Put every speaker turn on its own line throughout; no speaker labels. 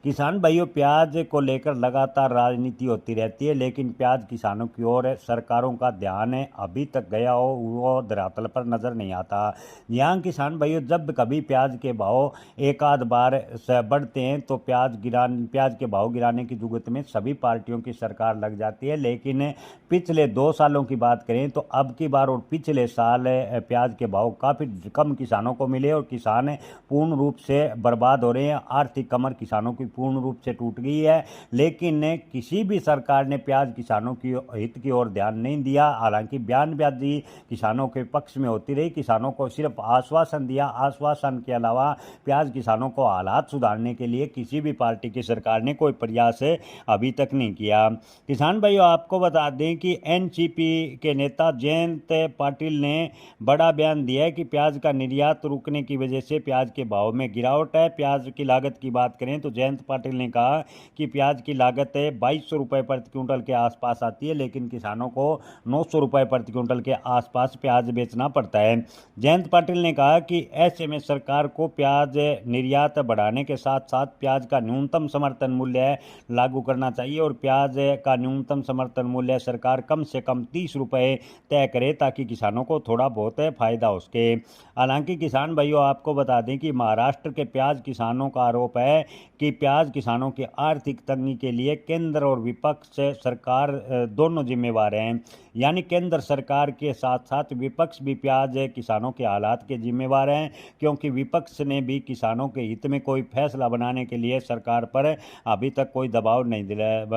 किसान भाइयों, प्याज को लेकर लगातार राजनीति होती रहती है, लेकिन प्याज किसानों की ओर सरकारों का ध्यान अभी तक गया हो वो धरातल पर नजर नहीं आता। यहाँ किसान भाइयों, जब कभी प्याज के भाव एक आध बार बढ़ते हैं तो प्याज के भाव गिराने की जुगत में सभी पार्टियों की सरकार लग जाती है। लेकिन पिछले 2 सालों की बात करें तो अब की बार और पिछले साल प्याज के भाव काफ़ी कम किसानों को मिले और किसान पूर्ण रूप से बर्बाद हो रहे हैं। आर्थिक कमर किसानों की पूर्ण रूप से टूट गई है। लेकिन किसी भी सरकार ने प्याज किसानों की हित की ओर ध्यान नहीं दिया। हालांकि बयानबाजी किसानों के पक्ष में होती रही, किसानों को सिर्फ आश्वासन दिया। आश्वासन के अलावा प्याज किसानों को हालात सुधारने के लिए किसी भी पार्टी की सरकार ने कोई प्रयास अभी तक नहीं किया। किसान भाइयों, आपको बता दें कि एनसीपी के नेता जयंत पाटिल ने बड़ा बयान दिया है कि प्याज का निर्यात रुकने की वजह से प्याज के भाव में गिरावट है। प्याज की लागत की बात करें तो जयंत पाटिल ने कहा कि प्याज की लागत 2200 रुपये प्रति क्विंटल के आसपास आती है, लेकिन किसानों को 900 रुपये प्रति क्विंटल के आसपास प्याज बेचना पड़ता है। जयंत पाटिल ने कहा कि ऐसे में सरकार को प्याज निर्यात बढ़ाने के साथ साथ प्याज का न्यूनतम समर्थन मूल्य लागू करना चाहिए और प्याज का न्यूनतम समर्थन मूल्य सरकार कम से कम 30 रुपये तय करे ताकि किसानों को थोड़ा बहुत फायदा हो सके। हालांकि किसान भाइयों, आपको बता दें कि महाराष्ट्र के प्याज किसानों का आरोप है कि प्याज किसानों की आर्थिक तंगी के लिए केंद्र और विपक्ष सरकार दोनों जिम्मेवार हैं। यानी केंद्र सरकार के साथ साथ विपक्ष भी प्याज किसानों के हालात के जिम्मेवार हैं, क्योंकि विपक्ष ने भी किसानों के हित में कोई फैसला बनाने के लिए सरकार पर अभी तक कोई दबाव नहीं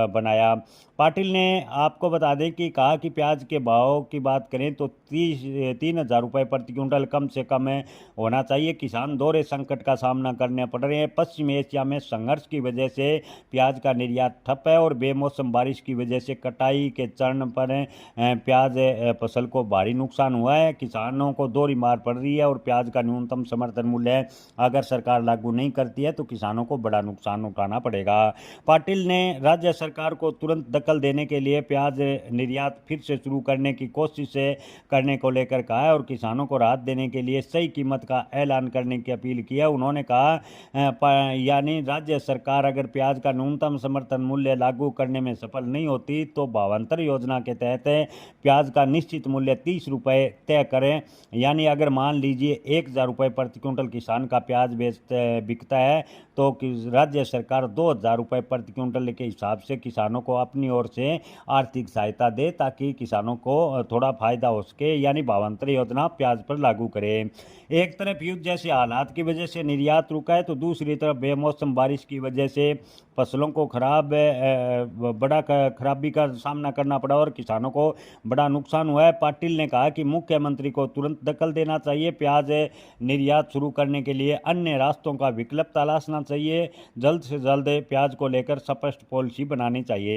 बनाया। पाटिल ने आपको बता दें कि कहा कि प्याज के भाव की बात करें तो 3,000 रुपये प्रति क्विंटल कम से कम होना चाहिए। किसान दोहरे संकट का सामना करने पड़ रहे हैं। पश्चिमी एशिया में संघर्ष की वजह से प्याज का निर्यात ठप है और बेमौसम बारिश की वजह से कटाई के चरण पर प्याज फसल को भारी नुकसान हुआ है। किसानों को दोहरी मार पड़ रही है और प्याज का न्यूनतम समर्थन मूल्य अगर सरकार लागू नहीं करती है तो किसानों को बड़ा नुकसान उठाना पड़ेगा। पाटिल ने राज्य सरकार को तुरंत दखल देने के लिए प्याज निर्यात फिर से शुरू करने की कोशिश करने को लेकर कहा है और किसानों को राहत देने के लिए सही कीमत का ऐलान करने की अपील की है। उन्होंने कहा यानी राज्य सरकार अगर प्याज का न्यूनतम समर्थन मूल्य लागू करने में सफल नहीं होती तो भावांतर योजना के तहत प्याज का निश्चित मूल्य 30 रुपये तय करें। यानी अगर मान लीजिए 1,000 रुपये प्रति क्विंटल किसान का प्याज बिकता है तो राज्य सरकार 2,000 रुपये प्रति क्विंटल के हिसाब से किसानों को अपनी ओर से आर्थिक सहायता दे ताकि किसानों को थोड़ा फायदा हो सके। यानी भावांतर योजना प्याज पर लागू करे। एक तरफ युद्ध जैसे हालात की वजह से निर्यात रुका है तो दूसरी तरफ बेमौसम बारिश की वजह से फसलों को बड़ा खराबी का सामना करना पड़ा और किसानों को बड़ा नुकसान हुआ है। पाटिल ने कहा कि मुख्यमंत्री को तुरंत दखल देना चाहिए। प्याज निर्यात शुरू करने के लिए अन्य रास्तों का विकल्प तलाशना चाहिए। जल्द से जल्द प्याज को लेकर स्पष्ट पॉलिसी बनानी चाहिए।